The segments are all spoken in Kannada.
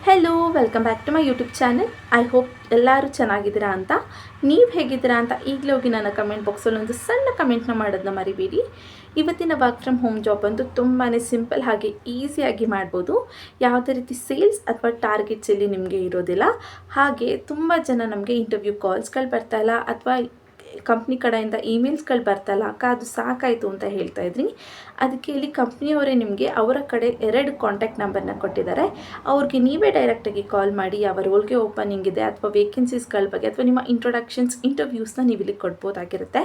Hello welcome back to my YouTube channel. I hope ಎಲ್ಲರೂ ಚೆನ್ನಾಗಿದ್ದೀರಾ ಅಂತ. ನೀವು ಹೇಗಿದ್ದೀರಾ ಅಂತ ಈಗಲೇ ಹೋಗಿ ನನ್ನ ಕಮೆಂಟ್ ಬಾಕ್ಸಲ್ಲಿ ಒಂದು ಸಣ್ಣ ಕಮೆಂಟ್ನ ಮಾಡೋದನ್ನ ಮರಿಬೇಡಿ. ಇವತ್ತಿನ ವರ್ಕ್ ಫ್ರಮ್ ಹೋಮ್ ಜಾಬ್ ಅಂತೂ ತುಂಬಾ ಸಿಂಪಲ್ ಹಾಗೆ ಈಸಿಯಾಗಿ ಮಾಡ್ಬೋದು. ಯಾವುದೇ ರೀತಿ ಸೇಲ್ಸ್ ಅಥವಾ ಟಾರ್ಗೆಟ್ಸ್ ಇಲ್ಲಿ ನಿಮಗೆ ಇರೋದಿಲ್ಲ. ಹಾಗೆ ತುಂಬ ಜನ ನಮಗೆ ಇಂಟರ್ವ್ಯೂ ಕಾಲ್ಸ್ಗಳು ಬರ್ತಾಯಿಲ್ಲ ಅಥವಾ ಕಂಪ್ನಿ ಕಡೆಯಿಂದ ಇಮೇಲ್ಸ್ಗಳು ಬರ್ತಾಯಿಲ್ಲ, ಅದು ಸಾಕಾಯಿತು ಅಂತ ಹೇಳ್ತಾ ಇದ್ರಿ. ಅದಕ್ಕೆ ಇಲ್ಲಿ ಕಂಪ್ನಿಯವರೇ ನಿಮಗೆ ಅವರ ಕಡೆ 2 ಕಾಂಟ್ಯಾಕ್ಟ್ ನಂಬರ್ನ ಕೊಟ್ಟಿದ್ದಾರೆ. ಅವ್ರಿಗೆ ನೀವೇ ಡೈರೆಕ್ಟಾಗಿ ಕಾಲ್ ಮಾಡಿ ಯಾವ ರೋಲ್ಗೆ ಓಪನಿಂಗ್ ಇದೆ ಅಥವಾ ವೇಕೆನ್ಸೀಸ್ಗಳ ಬಗ್ಗೆ ಅಥವಾ ನಿಮ್ಮ ಇಂಟ್ರೊಡಕ್ಷನ್ಸ್ ಇಂಟರ್ವ್ಯೂಸ್ನ ನೀವು ಇಲ್ಲಿ ಕೊಡ್ಬೋದಾಗಿರುತ್ತೆ.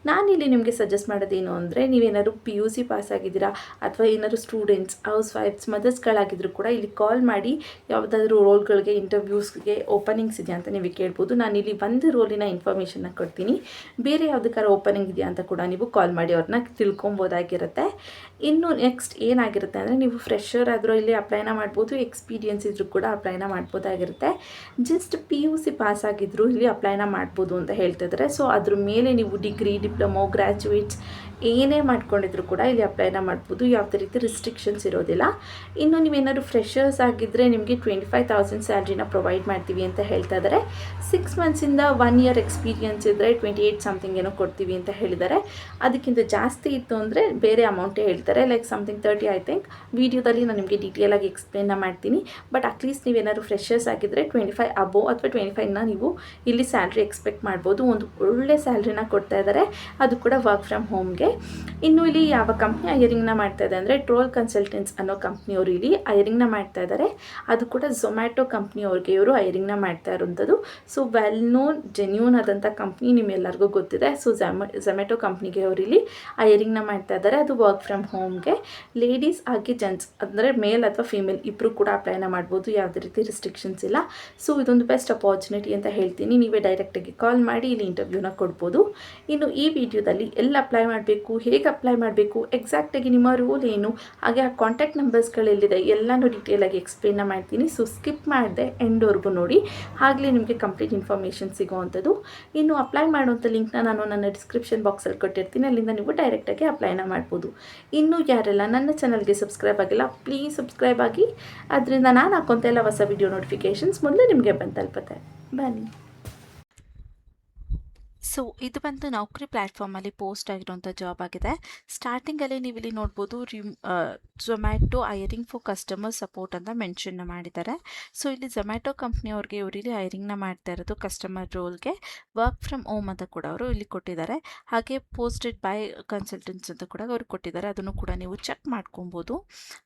ನಾನಿಲ್ಲಿ ನಿಮಗೆ ಸಜೆಸ್ಟ್ ಮಾಡೋದೇನು ಅಂದರೆ, ನೀವೇನಾದ್ರು PUC ಪಾಸ್ ಆಗಿದ್ದೀರಾ ಅಥವಾ ಏನಾದ್ರು ಸ್ಟೂಡೆಂಟ್ಸ್, ಹೌಸ್ ವೈಫ್ಸ್, ಮದರ್ಸ್ಗಳಾಗಿದ್ದರೂ ಕೂಡ ಇಲ್ಲಿ ಕಾಲ್ ಮಾಡಿ ಯಾವುದಾದ್ರೂ ರೋಲ್ಗಳಿಗೆ ಇಂಟರ್ವ್ಯೂಸ್ಗೆ ಓಪನಿಂಗ್ಸ್ ಇದೆಯಾ ಅಂತ ನೀವು ಕೇಳ್ಬೋದು. ನಾನಿಲ್ಲಿ ಒಂದು ರೋಲಿನ ಇನ್ಫಾರ್ಮೇಷನ್ನ ಕೊಡ್ತೀನಿ. ಬೇರೆ ಯಾವುದಕ್ಕಾರ ಓಪನಿಂಗ್ ಇದೆಯಾ ಅಂತ ಕೂಡ ನೀವು ಕಾಲ್ ಮಾಡಿ ಅವ್ರನ್ನ ತಿಳ್ಕೊಬೋದಾಗಿರುತ್ತೆ. ಇನ್ನು ನೆಕ್ಸ್ಟ್ ಏನಾಗಿರುತ್ತೆ ಅಂದರೆ, ನೀವು ಫ್ರೆಷರ್ ಆದರೂ ಇಲ್ಲಿ ಅಪ್ಲೈನ ಮಾಡ್ಬೋದು, ಎಕ್ಸ್ಪೀರಿಯನ್ಸ್ ಇದ್ರೂ ಕೂಡ ಅಪ್ಲೈನ ಮಾಡ್ಬೋದಾಗಿರುತ್ತೆ. ಜಸ್ಟ್ PUC ಪಾಸ್ ಆಗಿದ್ದರೂ ಇಲ್ಲಿ ಅಪ್ಲೈನ ಮಾಡ್ಬೋದು ಅಂತ ಹೇಳ್ತಿದ್ದಾರೆ. ಸೊ ಅದ್ರ ಮೇಲೆ ನೀವು ಡಿಗ್ರಿ, ಡಿಪ್ಲೊಮೊ, ಗ್ರ್ಯಾಜುಯೇಟ್ಸ್ ಏನೇ ಮಾಡ್ಕೊಂಡಿದ್ರು ಕೂಡ ಇಲ್ಲಿ ಅಪ್ಲೈನ ಮಾಡ್ಬೋದು. ಯಾವುದೇ ರೀತಿ ರಿಸ್ಟ್ರಿಕ್ಷನ್ಸ್ ಇರೋದಿಲ್ಲ. ಇನ್ನು ನೀವೇನಾದ್ರು ಫ್ರೆಷರ್ಸ್ ಆಗಿದ್ದರೆ ನಿಮಗೆ 25,000 ಸ್ಯಾಲ್ರಿನ ಪ್ರೊವೈಡ್ ಮಾಡ್ತೀವಿ ಅಂತ ಹೇಳ್ತಾ ಇದ್ದಾರೆ. 6 ಮಂತ್ಸಿಂದ 1 ಇಯರ್ ಎಕ್ಸ್ಪೀರಿಯನ್ಸ್ ಇದ್ದರೆ 28 ಸಮಥಿಂಗ್ ಏನೋ ಕೊಡ್ತೀವಿ ಅಂತ ಹೇಳಿದ್ದಾರೆ. ಅದಕ್ಕಿಂತ ಜಾಸ್ತಿ ಇತ್ತು ಅಂದರೆ ಬೇರೆ ಅಮೌಂಟೇ ಹೇಳ್ತಾರೆ, ಲೈಕ್ ಸಮಥಿಂಗ್ 30 ಐ ಥಿಂಕ್. ವೀಡಿಯೋದಲ್ಲಿ ನಾನು ನಿಮಗೆ ಡೀಟೇಲಾಗಿ ಎಕ್ಸ್ಪ್ಲೇನ್ನ ಮಾಡ್ತೀನಿ. ಬಟ್ ಅಟ್ಲೀಸ್ಟ್ ನೀವೇನಾದ್ರು ಫ್ರೆಷರ್ಸ್ ಆಗಿದ್ದರೆ 25 ಅಬೋವ್ ಅಥವಾ 25ನ ನೀವು ಇಲ್ಲಿ ಸ್ಯಾಲ್ರಿ ಎಕ್ಸ್ಪೆಕ್ಟ್ ಮಾಡ್ಬೋದು. ಒಂದು ಒಳ್ಳೆ ಸ್ಯಾಲ್ರಿನ ಕೊಡ್ತಾ ಇದ್ದಾರೆ, ಅದು ಕೂಡ ವರ್ಕ್ ಫ್ರಮ್ ಹೋಮ್ಗೆ. ಇನ್ನು ಇಲ್ಲಿ ಯಾವ ಕಂಪ್ನಿ ಹೈರಿಂಗ್ನ ಮಾಡ್ತಾ ಇದೆ ಅಂದರೆ, ಟ್ರೋಲ್ ಕನ್ಸಲ್ಟೆಂಟ್ಸ್ ಅನ್ನೋ ಕಂಪ್ನಿಯವರು ಇಲ್ಲಿ ಹೈರಿಂಗ್ನ ಮಾಡ್ತಾ ಇದ್ದಾರೆ. ಅದು ಕೂಡ ಝೊಮ್ಯಾಟೊ ಕಂಪ್ನಿಯವ್ರಿಗೆ ಇವರು ಹೈರಿಂಗ್ನ ಮಾಡ್ತಾ ಇರೋಂಥದ್ದು. ಸೊ ವೆಲ್ ನೋನ್ ಜೆನ್ಯೂನ್ ಆದಂಥ ಕಂಪ್ನಿ ನಿಮ್ಮೆಲ್ಲರಿಗೂ ಗೊತ್ತಿದೆ. ಸೊ ಝೊಮ್ಯಾಟೊ ಕಂಪ್ನಿಗೆ ಅವರು ಇಲ್ಲಿ ಹೈರಿಂಗ್ನ ಮಾಡ್ತಾ ಇದ್ದಾರೆ. ಅದು ವರ್ಕ್ ಫ್ರಮ್ ಹೋಮ್ಗೆ. ಲೇಡೀಸ್ ಹಾಗೆ ಜೆಂಟ್ಸ್ ಅಂದರೆ ಮೇಲ್ ಅಥವಾ ಫೀಮೇಲ್ ಇಬ್ಬರು ಕೂಡ ಅಪ್ಲೈನ ಮಾಡ್ಬೋದು, ಯಾವುದೇ ರೀತಿ ರಿಸ್ಟ್ರಿಕ್ಷನ್ಸ್ ಇಲ್ಲ. ಸೊ ಇದೊಂದು ಬೆಸ್ಟ್ ಅಪಾರ್ಚುನಿಟಿ ಅಂತ ಹೇಳ್ತೀನಿ. ನೀವೇ ಡೈರೆಕ್ಟಾಗಿ ಕಾಲ್ ಮಾಡಿ ಇಲ್ಲಿ ಇಂಟರ್ವ್ಯೂನ ಕೊಡ್ಬೋದು. ಇನ್ನು ಈ ವಿಡಿಯೋದಲ್ಲಿ ಎಲ್ಲ ಅಪ್ಲೈ ಮಾಡಬೇಕು, ಹೇಗೆ ಅಪ್ಲೈ ಮಾಡಬೇಕು, ಎಕ್ಸಾಕ್ಟಾಗಿ ನಿಮ್ಮ ರೋಲ್ ಏನು, ಹಾಗೆ ಆ ಕಾಂಟ್ಯಾಕ್ಟ್ ನಂಬರ್ಸ್ಗಳೆಲ್ಲಿದೆ ಎಲ್ಲನೂ ಡೀಟೇಲಾಗಿ ಎಕ್ಸ್ಪ್ಲೇನ್ನ ಮಾಡ್ತೀನಿ. ಸೊ ಸ್ಕಿಪ್ ಮಾಡಿದೆ ಎಂಡ್ವರೆಗೂ ನೋಡಿ, ಆಗಲೇ ನಿಮಗೆ ಕಂಪ್ಲೀಟ್ ಇನ್ಫಾರ್ಮೇಷನ್ ಸಿಗೋವಂಥದ್ದು. ಇನ್ನು ಅಪ್ಲೈ ಮಾಡುವಂಥ ಲಿಂಕ್ನ ನಾನು ನನ್ನ ಡಿಸ್ಕ್ರಿಪ್ಷನ್ ಬಾಕ್ಸಲ್ಲಿ ಕೊಟ್ಟಿರ್ತೀನಿ, ಅಲ್ಲಿಂದ ನೀವು ಡೈರೆಕ್ಟಾಗಿ ಅಪ್ಲೈನ ಮಾಡ್ಬೋದು. ಇನ್ನು ಯಾರೆಲ್ಲ ನನ್ನ ಚಾನಲ್ಗೆ ಸಬ್ಸ್ಕ್ರೈಬ್ ಆಗಿಲ್ಲ, ಪ್ಲೀಸ್ ಸಬ್ಸ್ಕ್ರೈಬ್ ಆಗಿ. ಅದರಿಂದ ನಾನು ಹಾಕೋಂಥ ಎಲ್ಲ ಹೊಸ ವಿಡಿಯೋ ನೋಟಿಫಿಕೇಷನ್ಸ್ ಮೊದಲು ನಿಮಗೆ ಬಂದು ತಲುಪುತ್ತೆ. ಬನ್ನಿ. ಸೊ ಇದು ಬಂದು ನೌಕರಿ ಪ್ಲ್ಯಾಟ್ಫಾರ್ಮಲ್ಲಿ ಪೋಸ್ಟ್ ಆಗಿರೋಂಥ ಜಾಬ್ ಆಗಿದೆ. ಸ್ಟಾರ್ಟಿಂಗಲ್ಲಿ ನೀವು ಇಲ್ಲಿ ನೋಡ್ಬೋದು, Zomato hiring for customer support ಅಂತ ಮೆನ್ಷನ್ನ ಮಾಡಿದ್ದಾರೆ. ಸೊ ಇಲ್ಲಿ ಝೊಮ್ಯಾಟೊ ಕಂಪ್ನಿಯವ್ರಿಗೆ ಇವರು ಇಲ್ಲಿ ಹೈರಿಂಗ್ನ ಮಾಡ್ತಾ ಇರೋದು ಕಸ್ಟಮರ್ ರೋಲ್ಗೆ. ವರ್ಕ್ ಫ್ರಮ್ ಹೋಮ್ ಅಂತ ಕೂಡ ಅವರು ಇಲ್ಲಿ ಕೊಟ್ಟಿದ್ದಾರೆ. ಹಾಗೆ ಪೋಸ್ಟೆಡ್ ಬೈ ಕನ್ಸಲ್ಟೆಂಟ್ಸ್ ಅಂತ ಕೂಡ ಅವರು ಕೊಟ್ಟಿದ್ದಾರೆ, ಅದನ್ನು ಕೂಡ ನೀವು ಚೆಕ್ ಮಾಡ್ಕೊಬೋದು.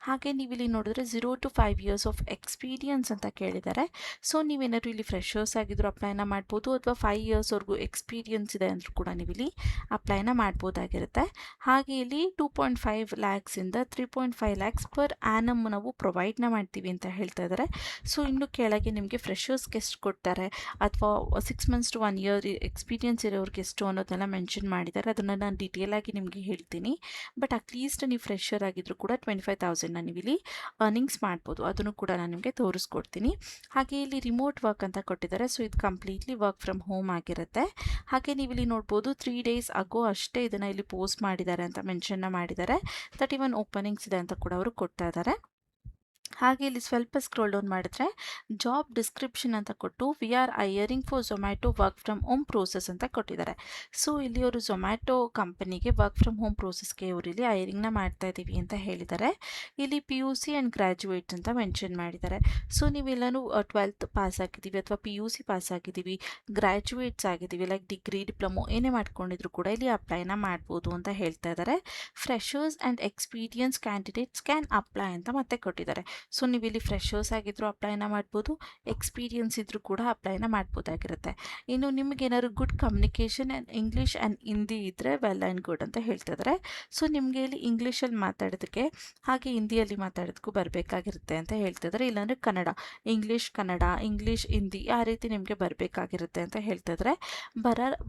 ಹಾಗೆ ನೀವು ಇಲ್ಲಿ ನೋಡಿದ್ರೆ 0 to 5 years ಆಫ್ ಎಕ್ಸ್ಪೀರಿಯನ್ಸ್ ಅಂತ ಕೇಳಿದ್ದಾರೆ. ಸೊ ನೀವೇನಾದ್ರು ಇಲ್ಲಿ ಫ್ರೆಷರ್ಸ್ ಆಗಿದ್ರು ಅಪ್ಲೈನ ಮಾಡ್ಬೋದು, ಅಥವಾ 5 yearsವರೆಗೂ ಎಕ್ಸ್ಪೀರಿಯನ್ಸ್ ಇದೆ ಅಂದರೂ ಕೂಡ ನೀವು ಇಲ್ಲಿ ಅಪ್ಲೈನ ಮಾಡ್ಬೋದಾಗಿರುತ್ತೆ. ಹಾಗೆ ಇಲ್ಲಿ 2.5 lakhs-ಇಂದ 3.5 lakhs ಪರ್ ಆ್ಯನಮ್ ನಾವು ಪ್ರೊವೈಡ್ನ ಮಾಡ್ತೀವಿ ಅಂತ ಹೇಳ್ತಾ ಇದ್ದಾರೆ. ಸೊ ಇನ್ನು ಕೆಳಗೆ ನಿಮಗೆ ಫ್ರೆಷರ್ಸ್ಗೆ ಎಷ್ಟು ಕೊಡ್ತಾರೆ ಅಥವಾ 6 months to 1 year ಎಕ್ಸ್ಪೀರಿಯನ್ಸ್ ಇರೋರಿಗೆ ಎಷ್ಟು ಅನ್ನೋದನ್ನೆಲ್ಲ ಮೆನ್ಷನ್ ಮಾಡಿದ್ದಾರೆ. ಅದನ್ನು ನಾನು ಡೀಟೇಲಾಗಿ ನಿಮಗೆ ಹೇಳ್ತೀನಿ. ಬಟ್ ಅಟ್ಲೀಸ್ಟ್ ನೀವು ಫ್ರೆಷರ್ ಆಗಿದ್ರು ಕೂಡ 25,000ನ ನೀವು ಇಲ್ಲಿ ಅರ್ನಿಂಗ್ಸ್ ಮಾಡ್ಬೋದು, ಅದನ್ನು ಕೂಡ ನಾನು ನಿಮಗೆ ತೋರಿಸ್ಕೊಡ್ತೀನಿ. ಹಾಗೆ ಇಲ್ಲಿ ರಿಮೋಟ್ ವರ್ಕ್ ಅಂತ ಕೊಟ್ಟಿದ್ದಾರೆ. ಸೊ ಇದು ಕಂಪ್ಲೀಟ್ಲಿ ವರ್ಕ್ ಫ್ರಮ್ ಹೋಮ್ ಆಗಿರುತ್ತೆ. ಹಾಗೆ ನೀವು ಇಲ್ಲಿ ನೋಡ್ಬೋದು 3 days ಆಗೋ ಅಷ್ಟೇ ಇದನ್ನು ಇಲ್ಲಿ ಪೋಸ್ಟ್ ಮಾಡಿದ್ದಾರೆ ಅಂತ ಮೆನ್ಷನ್ನ ಮಾಡಿದ್ದಾರೆ. 31 ಓಪನಿಂಗ್ಸ್ ಇದೆ ಅಂತ ಕೂಡ ಅವರು ಕೊಡ್ತಾ ಇದ್ದಾರೆ. ಹಾಗೆ ಇಲ್ಲಿ ಸ್ವಲ್ಪ ಸ್ಕ್ರೋಲ್ ಡೌನ್ ಮಾಡಿದ್ರೆ ಜಾಬ್ ಡಿಸ್ಕ್ರಿಪ್ಷನ್ ಅಂತ ಕೊಟ್ಟು we are ಹೈಯರಿಂಗ್ for Zomato work from home process ಅಂತ ಕೊಟ್ಟಿದ್ದಾರೆ. ಸೊ ಇಲ್ಲಿ ಅವರು ಝೊಮ್ಯಾಟೊ ಕಂಪನಿಗೆ ವರ್ಕ್ ಫ್ರಮ್ ಹೋಮ್ ಪ್ರೋಸೆಸ್ಗೆ ಇವರು ಇಲ್ಲಿ ಹೈರಿಂಗ್ನ ಮಾಡ್ತಾ ಇದ್ದೀವಿ ಅಂತ ಹೇಳಿದ್ದಾರೆ. ಇಲ್ಲಿ PUC ಆ್ಯಂಡ್ ಗ್ರ್ಯಾಜುಯೇಟ್ಸ್ ಅಂತ ಮೆನ್ಷನ್ ಮಾಡಿದ್ದಾರೆ. ಸೊ ನೀವೆಲ್ಲನೂ 12th ಪಾಸ್ ಆಗಿದ್ದೀವಿ ಅಥವಾ PUC ಪಾಸ್ ಆಗಿದ್ದೀವಿ, ಗ್ರ್ಯಾಜುಯೇಟ್ಸ್ ಆಗಿದ್ದೀವಿ, ಲೈಕ್ ಡಿಗ್ರಿ, ಡಿಪ್ಲೊಮೊ ಏನೇ ಮಾಡ್ಕೊಂಡಿದ್ರು ಕೂಡ ಇಲ್ಲಿ ಅಪ್ಲೈನ ಮಾಡ್ಬೋದು ಅಂತ ಹೇಳ್ತಾ ಇದ್ದಾರೆ. Freshers and experience candidates can apply ಅಂತ ಮತ್ತೆ ಕೊಟ್ಟಿದ್ದಾರೆ. ಸೊ ನೀವು ಇಲ್ಲಿ ಫ್ರೆಷರ್ಸ್ ಆಗಿದ್ರು ಅಪ್ಲೈನ ಮಾಡ್ಬೋದು, ಎಕ್ಸ್ಪೀರಿಯನ್ಸ್ ಇದ್ದರೂ ಕೂಡ ಅಪ್ಲೈನ ಮಾಡ್ಬೋದಾಗಿರುತ್ತೆ. ಇನ್ನು ನಿಮಗೇನಾದ್ರು good communication and English and Hindi ಇದ್ದರೆ ವೆಲ್ ಆ್ಯಂಡ್ ಗುಡ್ ಅಂತ ಹೇಳ್ತಿದ್ದಾರೆ. ಸೊ ನಿಮಗೆ ಇಲ್ಲಿ ಇಂಗ್ಲೀಷಲ್ಲಿ ಮಾತಾಡೋದಕ್ಕೆ ಹಾಗೆ ಹಿಂದಿಯಲ್ಲಿ ಮಾತಾಡೋದಕ್ಕೂ ಬರಬೇಕಾಗಿರುತ್ತೆ ಅಂತ ಹೇಳ್ತಿದ್ದಾರೆ. ಇಲ್ಲಾಂದರೆ ಕನ್ನಡ, ಇಂಗ್ಲೀಷ್ ಹಿಂದಿ ಆ ರೀತಿ ನಿಮಗೆ ಬರಬೇಕಾಗಿರುತ್ತೆ ಅಂತ ಹೇಳ್ತಿದ್ದಾರೆ.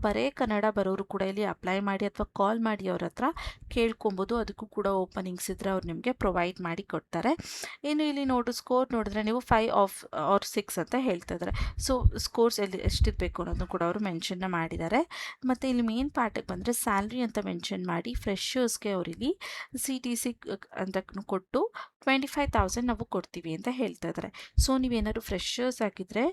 ಬರೇ ಕನ್ನಡ ಬರೋರು ಕೂಡ ಇಲ್ಲಿ ಅಪ್ಲೈ ಮಾಡಿ ಅಥವಾ ಕಾಲ್ ಮಾಡಿ ಅವ್ರ ಹತ್ರ ಕೇಳ್ಕೊಬೋದು, ಅದಕ್ಕೂ ಕೂಡ ಓಪನಿಂಗ್ಸ್ ಇದ್ದರೆ ಅವ್ರು ನಿಮಗೆ ಪ್ರೊವೈಡ್ ಮಾಡಿ ಕೊಡ್ತಾರೆ. ಇನ್ನು ಇಲ್ಲಿ ಸ್ಕೋರ್ ನೋಡಿದ್ರೆ ನೀವು 5 ಆರ್ 6 ಅಂತ ಹೇಳ್ತಾ ಇದ್ದಾರೆ. ಸೊ ಸ್ಕೋರ್ಸ್ ಎಷ್ಟಿರಬೇಕು ಅನ್ನೋದನ್ನು ಕೂಡ ಅವರು ಮೆನ್ಷನ್ನ ಮಾಡಿದ್ದಾರೆ. ಮತ್ತು ಇಲ್ಲಿ ಮೇನ್ ಪಾರ್ಟಿಗೆ ಬಂದರೆ ಸ್ಯಾಲ್ರಿ ಅಂತ ಮೆನ್ಷನ್ ಮಾಡಿ ಫ್ರೆಶರ್ಸ್ಗೆ ಅವರಿಲ್ಲಿ CTC ಅಂತ ಕೊಟ್ಟು 25,000 ನಾವು ಕೊಡ್ತೀವಿ ಅಂತ ಹೇಳ್ತಾ ಇದ್ದಾರೆ. ಸೊ ನೀವೇನಾದ್ರು ಫ್ರೆಶರ್ಸ್ ಆಗಿದ್ದರೆ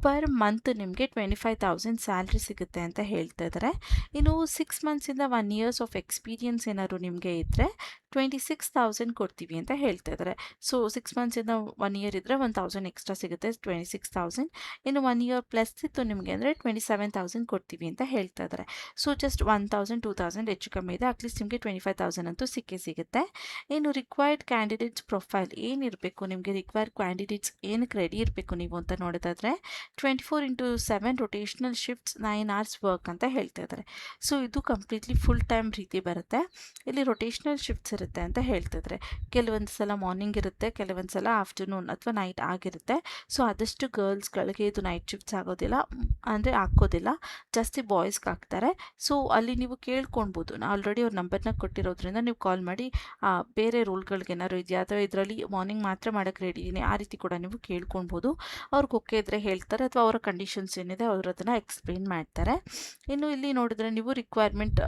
ಪರ್ ಮಂತ್ ನಿಮಗೆ 25,000 ಸ್ಯಾಲ್ರಿ ಸಿಗುತ್ತೆ ಅಂತ ಹೇಳ್ತಾ ಇದ್ದಾರೆ. ಇನ್ನು 6 ಮಂತ್ಸಿಂದ 1 ಇಯರ್ಸ್ ಆಫ್ ಎಕ್ಸ್ಪೀರಿಯನ್ಸ್ ಏನಾದ್ರು ನಿಮಗೆ ಇದ್ದರೆ 26,000 ಕೊಡ್ತೀವಿ ಅಂತ ಹೇಳ್ತಾ ಇದ್ದಾರೆ. ಸೊ 6 ಮಂತ್ಸಿಂದ 1 ಇಯರ್ ಇದ್ದರೆ 1,000 ಎಕ್ಸ್ಟ್ರಾ ಸಿಗುತ್ತೆ, 26,000. ಇನ್ನು 1 ಇಯರ್ ಪ್ಲಸ್ ಇತ್ತು ನಿಮಗೆ ಅಂದರೆ 27,000 ಕೊಡ್ತೀವಿ ಅಂತ ಹೇಳ್ತಾ ಇದ್ದಾರೆ. ಸೊ ಜಸ್ಟ್ 1,000 2,000 ಹೆಚ್ಚು ಕಮ್ಮಿ ಇದೆ, ಅಟ್ಲೀಸ್ಟ್ ನಿಮಗೆ 25,000 ಅಂತೂ ಸಿಗುತ್ತೆ. ಇನ್ನು ರಿಕ್ವೈರ್ಡ್ ಕ್ಯಾಂಡಿಡೇಟ್ಸ್ ಪ್ರೊಫೈಲ್ ಏನಿರಬೇಕು, ನಿಮಗೆ ರಿಕ್ವೈರ್ಡ್ ಕ್ಯಾಂಡಿಡೇಟ್ಸ್ ಏನಕ್ಕೆ ರೆಡಿ ಇರಬೇಕು ನೀವು ಅಂತ ನೋಡೋದಾದರೆ 24/7 ರೊಟೇಷನಲ್ ಶಿಫ್ಟ್ಸ್ 9 hours ವರ್ಕ್ ಅಂತ ಹೇಳ್ತಾ ಇದ್ದಾರೆ. ಸೊ ಇದು ಕಂಪ್ಲೀಟ್ಲಿ ಫುಲ್ ಟೈಮ್ ರೀತಿ ಬರುತ್ತೆ. ಇಲ್ಲಿ ರೊಟೇಷನಲ್ ಶಿಫ್ಟ್ಸ್ ಇರುತ್ತೆ ಅಂತ ಹೇಳ್ತಾ ಇದ್ದಾರೆ. ಕೆಲವೊಂದು ಸಲ ಮಾರ್ನಿಂಗ್ ಇರುತ್ತೆ, ಕೆಲವೊಂದು ಸಲ ಆಫ್ಟರ್ನೂನ್ ಅಥವಾ ನೈಟ್ ಆಗಿರುತ್ತೆ. ಸೊ ಆದಷ್ಟು ಗರ್ಲ್ಸ್ಗಳಿಗೆ ಇದು ನೈಟ್ ಶಿಫ್ಟ್ಸ್ ಆಗೋದಿಲ್ಲ, ಅಂದರೆ ಹಾಕೋದಿಲ್ಲ, ಜಾಸ್ತಿ ಬಾಯ್ಸ್ಗೆ ಹಾಕ್ತಾರೆ. ಸೊ ಅಲ್ಲಿ ನೀವು ಕೇಳ್ಕೊಳ್ಬೋದು, ನಾನು ಆಲ್ರೆಡಿ ಅವ್ರ ನಂಬರ್ನ ಕೊಟ್ಟಿರೋದ್ರಿಂದ ನೀವು ಕಾಲ್ ಮಾಡಿ ಬೇರೆ ರೂಲ್ಗಳಿಗೆ ಏನಾದ್ರು ಇದೆಯಾ ಅಥವಾ ಇದರಲ್ಲಿ ಮಾರ್ನಿಂಗ್ ಮಾತ್ರ ಮಾಡೋಕ್ಕೆ ರೆಡಿ ಇದೀನಿ ಆ ರೀತಿ ಕೂಡ ನೀವು ಕೇಳ್ಕೊಳ್ಬೋದು. ಅವ್ರಿಗೆ ಓಕೆ ಇದ್ದರೆ ಹೇಳ್ತಾರೆ ಅಥವಾ ಅವರ ಕಂಡೀಷನ್ಸ್ ಏನಿದೆ ಅವ್ರ ಅದನ್ನು ಎಕ್ಸ್ಪ್ಲೇನ್ ಮಾಡ್ತಾರೆ. ಇನ್ನು ಇಲ್ಲಿ ನೋಡಿದ್ರೆ ನೀವು ರಿಕ್ವೈರ್ಮೆಂಟ್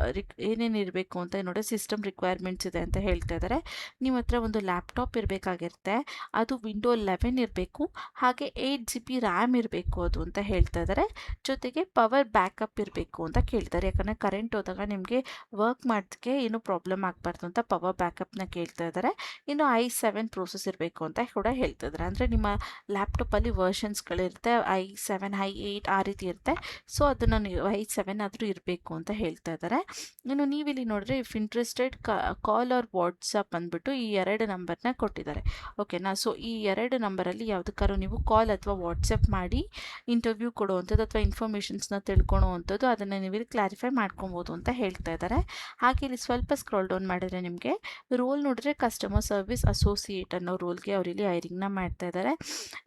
ಏನೇನು ಇರಬೇಕು ಅಂತ ನೋಡಿ, ಸಿಸ್ಟಮ್ ರಿಕ್ವೈರ್ಮೆಂಟ್ಸ್ ಇದೆ ಅಂತ ಹೇಳ್ತಾ ಇದ್ದಾರೆ. ನಿಮ್ಮ ಹತ್ರ ಒಂದು ಲ್ಯಾಪ್ಟಾಪ್ ಇರಬೇಕಾಗಿರುತ್ತೆ, ಅದು ವಿಂಡೋ 11 ಇರಬೇಕು, ಹಾಗೆ 8 GB ರ್ಯಾಮ್ ಇರಬೇಕು ಅದು ಅಂತ ಹೇಳ್ತಾ ಇದ್ದಾರೆ. ಜೊತೆಗೆ ಪವರ್ ಬ್ಯಾಕಪ್ ಇರಬೇಕು ಅಂತ ಕೇಳ್ತಾರೆ, ಯಾಕಂದರೆ ಕರೆಂಟ್ ಹೋದಾಗ ನಿಮಗೆ ವರ್ಕ್ ಮಾಡೋದಕ್ಕೆ ಏನೂ ಪ್ರಾಬ್ಲಮ್ ಆಗಬಾರ್ದು ಅಂತ ಪವರ್ ಬ್ಯಾಕಪ್ನ ಕೇಳ್ತಾ ಇದ್ದಾರೆ. ಇನ್ನು i7 ಪ್ರೋಸೆಸ್ ಇರಬೇಕು ಅಂತ ಕೂಡ ಹೇಳ್ತಾ ಇದ್ದಾರೆ. ಅಂದರೆ ನಿಮ್ಮ ಲ್ಯಾಪ್ಟಾಪಲ್ಲಿ ವರ್ಷನ್ಸ್ಗಳಿರುತ್ತೆ, i7 i8 ಆ ರೀತಿ ಇರುತ್ತೆ. ಸೊ ಅದನ್ನು ನೀವು i7 ಆದರೂ ಇರಬೇಕು ಅಂತ ಹೇಳ್ತಾ ಇದ್ದಾರೆ. ಇನ್ನು ನೀವಿಲ್ಲಿ ನೋಡಿದ್ರೆ if interested call R WhatsApp ಅಂದ್ಬಿಟ್ಟು ಈ 2 ನಂಬರ್ನ ಕೊಟ್ಟಿದ್ದಾರೆ. ಓಕೆನಾ. ಸೊ ಈ 2 ನಂಬರಲ್ಲಿ ಯಾವುದಕ್ಕಾದ್ರೂ ನೀವು ಕಾಲ್ ಅಥವಾ ವಾಟ್ಸಪ್ ಮಾಡಿ ಇಂಟರ್ವ್ಯೂ ಕೊಡುವಂಥದ್ದು ಅಥವಾ ಇನ್ಫಾರ್ಮೇಷನ್ಸ್ನ ತಿಳ್ಕೊಳ್ಳೋವಂಥದ್ದು ಅದನ್ನು ನೀವು ಇಲ್ಲಿ ಕ್ಲಾರಿಫೈ ಮಾಡ್ಕೊಬೋದು ಅಂತ ಹೇಳ್ತಾ ಇದ್ದಾರೆ. ಹಾಗೆ ಇಲ್ಲಿ ಸ್ವಲ್ಪ ಸ್ಕ್ರಾಲ್ ಡೌನ್ ಮಾಡಿದ್ರೆ ನಿಮಗೆ ರೋಲ್ ನೋಡಿದ್ರೆ ಕಸ್ಟಮರ್ ಸರ್ವಿಸ್ ಅಸೋಸಿಯೇಟ್ ಅನ್ನೋ ರೋಲ್ಗೆ ಅವರಿಲ್ಲಿ ಹೈರಿಂಗ್ನ ಮಾಡ್ತಾ ಇದ್ದಾರೆ.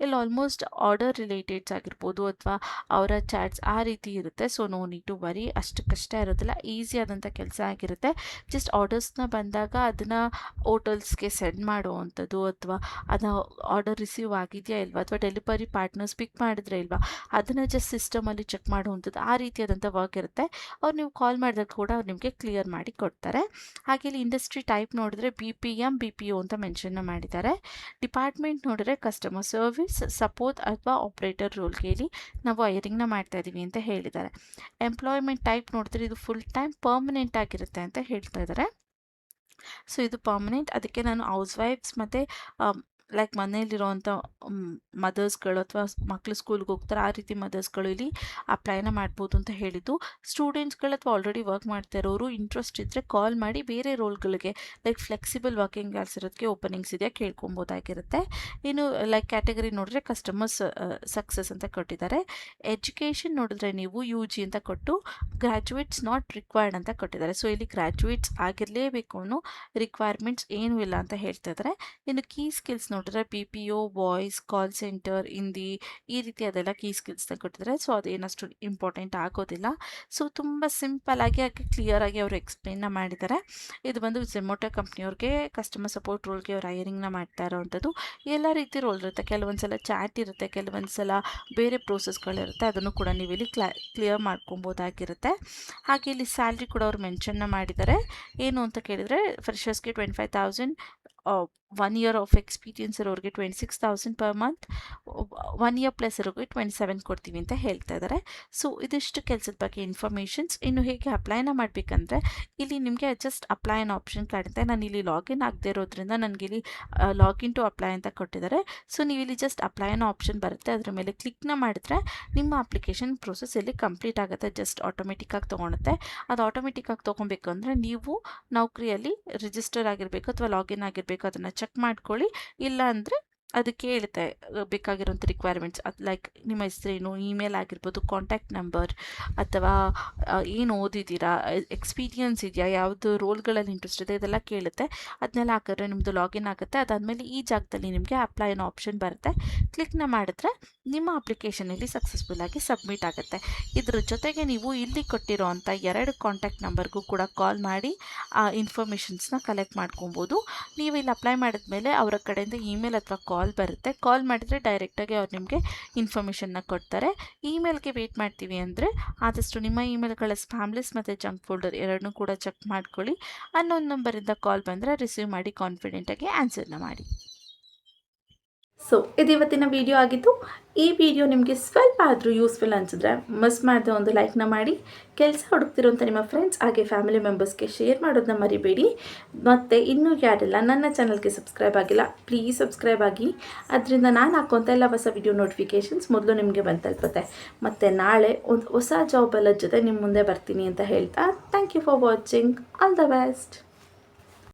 ಇಲ್ಲಿ ಆಲ್ಮೋಸ್ಟ್ ಆರ್ಡರ್ ರಿಲೇಟೆಡ್ಸ್ ಆಗಿರ್ಬೋದು ಅಥವಾ ಅವರ ಚಾಟ್ಸ್ ಆ ರೀತಿ ಇರುತ್ತೆ. So no need to worry, ಅಷ್ಟು ಕಷ್ಟ ಇರೋದಿಲ್ಲ, ಈಸಿ ಆದಂಥ ಕೆಲಸ ಆಗಿರುತ್ತೆ. ಜಸ್ಟ್ ಆರ್ಡರ್ಸ್ನ ಬಂದಾಗ ಅದನ್ನು ಹೋಟೆಲ್ಸ್ಗೆ ಸೆಂಡ್ ಮಾಡುವಂಥದ್ದು ಅಥವಾ ಅದು ಆರ್ಡರ್ ರಿಸೀವ್ ಆಗಿದೆಯಾ ಇಲ್ವಾ ಅಥವಾ ಡೆಲಿವರಿ ಪಾರ್ಟ್ನರ್ಸ್ ಪಿಕ್ ಮಾಡಿದ್ರೆ ಇಲ್ವಾ ಅದನ್ನು ಜಸ್ಟ್ ಸಿಸ್ಟಮಲ್ಲಿ ಚೆಕ್ ಮಾಡುವಂಥದ್ದು ಆ ರೀತಿಯಾದಂಥ ವರ್ಕ್ ಇರುತ್ತೆ. ಅವ್ರು ನೀವು ಕಾಲ್ ಮಾಡಿದಾಗ ಕೂಡ ಅವ್ರು ನಿಮಗೆ ಕ್ಲಿಯರ್ ಮಾಡಿ ಕೊಡ್ತಾರೆ. ಹಾಗೆ ಇಲ್ಲಿ ಇಂಡಸ್ಟ್ರಿ ಟೈಪ್ ನೋಡಿದ್ರೆ BPM BPO ಅಂತ ಮೆನ್ಷನ್ನ ಮಾಡಿದ್ದಾರೆ. ಡಿಪಾರ್ಟ್ಮೆಂಟ್ ನೋಡಿದ್ರೆ ಕಸ್ಟಮರ್ ಸರ್ವಿಸ್ ಸಪೋರ್ಟ್ ಅಥವಾ ಆಪ್ರೇಟರ್ ರೋಲ್ಗೆ ಇಲ್ಲಿ ನಾವು ಹೈರಿಂಗ್ನ ಮಾಡ್ತಾ ಇದ್ದೀವಿ ಅಂತ ಹೇಳಿದ್ದಾರೆ. ಎಂಪ್ಲಾಯ್ಮೆಂಟ್ ಟೈಪ್ ನೋಡಿದ್ರೆ ಇದು ಫುಲ್ ಟೈಮ್ ಪರ್ಮನೆಂಟ್ ಆಗಿರುತ್ತೆ ಅಂತ ಹೇಳ್ತಾ ಇದ್ದಾರೆ. ಸೊ ಇದು ಪರ್ಮನೆಂಟ್, ಅದಕ್ಕೆ ನಾನು ಹೌಸ್ ವೈಫ್ಸ್ ಮತ್ತು ಲೈಕ್ ಮನೇಲಿರೋವಂಥ ಮದರ್ಸ್ಗಳು ಅಥವಾ ಮಕ್ಕಳು ಸ್ಕೂಲ್ಗೆ ಹೋಗ್ತಾರೆ ಆ ರೀತಿ ಮದರ್ಸ್ಗಳು ಇಲ್ಲಿ ಅಪ್ಲೈನ ಮಾಡ್ಬೋದು ಅಂತ ಹೇಳಿದ್ದು. ಸ್ಟೂಡೆಂಟ್ಸ್ಗಳು ಅಥವಾ ಆಲ್ರೆಡಿ ವರ್ಕ್ ಮಾಡ್ತಾ ಇರೋರು ಇಂಟ್ರೆಸ್ಟ್ ಇದ್ದರೆ ಕಾಲ್ ಮಾಡಿ ಬೇರೆ ರೋಲ್ಗಳಿಗೆ ಲೈಕ್ ಫ್ಲೆಕ್ಸಿಬಲ್ ವರ್ಕಿಂಗ್ ಅವರ್ಸ್ ಇರೋದಕ್ಕೆ ಓಪನಿಂಗ್ಸ್ ಇದೆಯಾ ಕೇಳ್ಕೊಬೋದಾಗಿರುತ್ತೆ. ಇನ್ನು ಲೈಕ್ ಕ್ಯಾಟಗರಿ ನೋಡಿದ್ರೆ ಕಸ್ಟಮರ್ಸ್ ಸಕ್ಸಸ್ ಅಂತ ಕೊಟ್ಟಿದ್ದಾರೆ. ಎಜುಕೇಷನ್ ನೋಡಿದ್ರೆ ನೀವು UG ಅಂತ ಕೊಟ್ಟು ಗ್ರ್ಯಾಜುಯೇಟ್ಸ್ ನಾಟ್ ರಿಕ್ವೈರ್ಡ್ ಅಂತ ಕೊಟ್ಟಿದ್ದಾರೆ. ಸೊ ಇಲ್ಲಿ ಗ್ರ್ಯಾಜುಯೇಟ್ಸ್ ಆಗಿರಲೇಬೇಕು ಅನ್ನೋ ರಿಕ್ವೈರ್ಮೆಂಟ್ಸ್ ಏನೂ ಇಲ್ಲ ಅಂತ ಹೇಳ್ತಾ ಇದ್ದಾರೆ. ಇನ್ನು ಕೀ ಸ್ಕಿಲ್ಸ್ ನೋಡಿದ್ರೆ BPO, voice, call centre, Hindi ಈ ರೀತಿ ಅದೆಲ್ಲ ಕೀ ಸ್ಕಿಲ್ಸ್ನ ಕೊಟ್ಟಿದ್ದಾರೆ. ಸೊ ಅದೇನಷ್ಟು ಇಂಪಾರ್ಟೆಂಟ್ ಆಗೋದಿಲ್ಲ. ಸೊ ತುಂಬ ಸಿಂಪಲ್ ಆಗಿ ಕ್ಲಿಯರ್ ಆಗಿ ಅವರು ಎಕ್ಸ್ಪ್ಲೇನ್ನ ಮಾಡಿದ್ದಾರೆ. ಇದು ಬಂದು ಝೊಮ್ಯಾಟೊ ಕಂಪ್ನಿಯವ್ರಿಗೆ ಕಸ್ಟಮರ್ ಸಪೋರ್ಟ್ ರೋಲ್ಗೆ ಅವ್ರು ಹೈರಿಂಗ್ನ ಮಾಡ್ತಾ ಇರೋವಂಥದ್ದು. ಎಲ್ಲ ರೀತಿ ರೋಲ್ ಇರುತ್ತೆ, ಕೆಲವೊಂದು ಸಲ ಚಾಟ್ ಇರುತ್ತೆ, ಕೆಲವೊಂದು ಸಲ ಬೇರೆ ಪ್ರೋಸೆಸ್ಗಳಿರುತ್ತೆ, ಅದನ್ನು ಕೂಡ ನೀವು ಇಲ್ಲಿ ಕ್ಲಿಯರ್ ಮಾಡ್ಕೊಬೋದಾಗಿರುತ್ತೆ. ಹಾಗೆ ಇಲ್ಲಿ ಸ್ಯಾಲ್ರಿ ಕೂಡ ಅವ್ರು ಮೆನ್ಷನ್ನ ಮಾಡಿದ್ದಾರೆ. ಏನು ಅಂತ ಕೇಳಿದರೆ ಫ್ರೆಷರ್ಸ್ಗೆ 25,000, 1 year ಆಫ್ ಎಕ್ಸ್ಪೀರಿಯನ್ಸ್ ಇರೋರಿಗೆ 26,000 ಪರ್ ಮಂತ್, 1 year ಪ್ಲಸ್ ಇರೋರಿಗೆ 27 ಕೊಡ್ತೀವಿ ಅಂತ ಹೇಳ್ತಾ ಇದ್ದಾರೆ. ಸೊ ಇದಿಷ್ಟು ಕೆಲಸದ ಬಗ್ಗೆ ಇನ್ಫಾರ್ಮೇಷನ್ಸ್. ಇನ್ನು ಹೇಗೆ ಅಪ್ಲೈನ ಮಾಡಬೇಕಂದ್ರೆ ಇಲ್ಲಿ ನಿಮಗೆ ಜಸ್ಟ್ ಅಪ್ಲೈ ಅನ್ನೋ ಆಪ್ಷನ್ ಕಾಣುತ್ತೆ. ನಾನು ಇಲ್ಲಿ ಲಾಗಿನ್ ಆಗದೆ ಇರೋದ್ರಿಂದ ನನಗೆ ಇಲ್ಲಿ ಲಾಗಿನ್ ಟು ಅಪ್ಲೈ ಅಂತ ಕೊಟ್ಟಿದ್ದಾರೆ. ಸೊ ನೀವು ಇಲ್ಲಿ ಜಸ್ಟ್ ಅಪ್ಲೈ ಅನ್ನೋ ಆಪ್ಷನ್ ಬರುತ್ತೆ, ಅದರ ಮೇಲೆ ಕ್ಲಿಕ್ನ ಮಾಡಿದ್ರೆ ನಿಮ್ಮ ಅಪ್ಲಿಕೇಶನ್ ಪ್ರೋಸೆಸ್ ಇಲ್ಲಿ ಕಂಪ್ಲೀಟ್ ಆಗುತ್ತೆ. ಜಸ್ಟ್ ಆಟೋಮೆಟಿಕ್ಕಾಗಿ ತೊಗೊಳುತ್ತೆ. ಅದು ಆಟೋಮೆಟಿಕ್ಕಾಗಿ ತೊಗೊಬೇಕು ಅಂದರೆ ನೀವು ನೌಕರಿಯಲ್ಲಿ ರಿಜಿಸ್ಟರ್ ಆಗಿರಬೇಕು ಅಥವಾ ಲಾಗಿನ್ ಆಗಿರಬೇಕು, ಅದನ್ನು ಚೆಕ್ ಮಾಡ್ಕೊಳ್ಳಿ. ಇಲ್ಲ ಅಂದರೆ ಅದು ಕೇಳುತ್ತೆ ಬೇಕಾಗಿರೋಂಥ ರಿಕ್ವೈರ್ಮೆಂಟ್ಸ್, ಅದು ಲೈಕ್ ನಿಮ್ಮ ಹೆಸರೇನು, ಇಮೇಲ್ ಆಗಿರ್ಬೋದು, ಕಾಂಟ್ಯಾಕ್ಟ್ ನಂಬರ್ ಅಥವಾ ಏನು ಓದಿದ್ದೀರಾ, ಎಕ್ಸ್ಪೀರಿಯನ್ಸ್ ಇದೆಯಾ, ಯಾವುದು ರೋಲ್ಗಳಲ್ಲಿ ಇಂಟ್ರೆಸ್ಟ್ ಇದೆ ಇದೆಲ್ಲ ಕೇಳುತ್ತೆ. ಅದನ್ನೆಲ್ಲ ಹಾಕಿದ್ರೆ ನಿಮ್ಮದು ಲಾಗಿನ್ ಆಗುತ್ತೆ. ಅದಾದಮೇಲೆ ಈ ಜಾಗದಲ್ಲಿ ನಿಮಗೆ ಅಪ್ಲೈ ಅನ್ನೋ ಆಪ್ಷನ್ ಬರುತ್ತೆ. ಕ್ಲಿಕ್ನ ಮಾಡಿದ್ರೆ ನಿಮ್ಮ ಅಪ್ಲಿಕೇಶನಲ್ಲಿ ಸಕ್ಸಸ್ಫುಲ್ಲಾಗಿ ಸಬ್ಮಿಟ್ ಆಗುತ್ತೆ. ಇದ್ರ ಜೊತೆಗೆ ನೀವು ಇಲ್ಲಿ ಕೊಟ್ಟಿರೋ ಅಂಥ 2 ಕಾಂಟ್ಯಾಕ್ಟ್ ನಂಬರ್ಗೂ ಕೂಡ ಕಾಲ್ ಮಾಡಿ ಆ ಇನ್ಫಾರ್ಮೇಷನ್ಸ್ನ ಕಲೆಕ್ಟ್ ಮಾಡ್ಕೊಬೋದು. ನೀವು ಇಲ್ಲಿ ಅಪ್ಲೈ ಮಾಡಿದ್ಮೇಲೆ ಅವರ ಕಡೆಯಿಂದ ಇಮೇಲ್ ಅಥವಾ ಕಾಲ್ ಕಾಲ್ ಬರುತ್ತೆ. ಕಾಲ್ ಮಾಡಿದರೆ ಡೈರೆಕ್ಟಾಗಿ ಅವ್ರು ನಿಮಗೆ ಇನ್ಫಾರ್ಮೇಷನ್ನ ಕೊಡ್ತಾರೆ. ಇಮೇಲ್ಗೆ ವೆಯ್ಟ್ ಮಾಡ್ತೀವಿ ಅಂದರೆ ಆದಷ್ಟು ನಿಮ್ಮ ಇಮೇಲ್ಗಳ ಸ್ಪ್ಯಾಮ್ ಲಿಸ್ಟ್ ಮತ್ತು ಜಂಕ್ ಫೋಲ್ಡರ್ ಎರಡನ್ನೂ ಕೂಡ ಚೆಕ್ ಮಾಡ್ಕೊಳ್ಳಿ. ಅನ್ನೊಂದು ನಂಬರಿಂದ ಕಾಲ್ ಬಂದರೆ ರಿಸೀವ್ ಮಾಡಿ ಕಾನ್ಫಿಡೆಂಟಾಗಿ ಆನ್ಸರ್ನ ಮಾಡಿ. ಸೊ ಇದು ಇವತ್ತಿನ ವಿಡಿಯೋ ಆಗಿತ್ತು. ಈ ವಿಡಿಯೋ ನಿಮಗೆ ಸ್ವಲ್ಪ ಆದರೂ ಯೂಸ್ಫುಲ್ ಅನಿಸಿದ್ರೆ ಮಿಸ್ ಮಾಡದೆ ಒಂದು ಲೈಕ್ನ ಮಾಡಿ, ಕೆಲಸ ಹುಡುಕ್ತಿರೋಂಥ ನಿಮ್ಮ ಫ್ರೆಂಡ್ಸ್ ಹಾಗೆ ಫ್ಯಾಮಿಲಿ ಮೆಂಬರ್ಸ್ಗೆ ಶೇರ್ ಮಾಡೋದನ್ನ ಮರಿಬೇಡಿ. ಮತ್ತು ಇನ್ನೂ ಯಾರೆಲ್ಲ ನನ್ನ ಚಾನಲ್ಗೆ ಸಬ್ಸ್ಕ್ರೈಬ್ ಆಗಿಲ್ಲ, ಪ್ಲೀಸ್ ಸಬ್ಸ್ಕ್ರೈಬ್ ಆಗಿ. ಅದರಿಂದ ನಾನು ಹಾಕುವಂಥ ಎಲ್ಲ ಹೊಸ ವಿಡಿಯೋ ನೋಟಿಫಿಕೇಷನ್ಸ್ ಮೊದಲು ನಿಮಗೆ ಬಂದು ತಲುಪುತ್ತೆ. ಮತ್ತು ನಾಳೆ ಒಂದು ಹೊಸ ಜಾಬ್ ಎಲ್ಲ ಜೊತೆ ನಿಮ್ಮ ಮುಂದೆ ಬರ್ತೀನಿ ಅಂತ ಹೇಳ್ತಾ thank you for watching. All the best.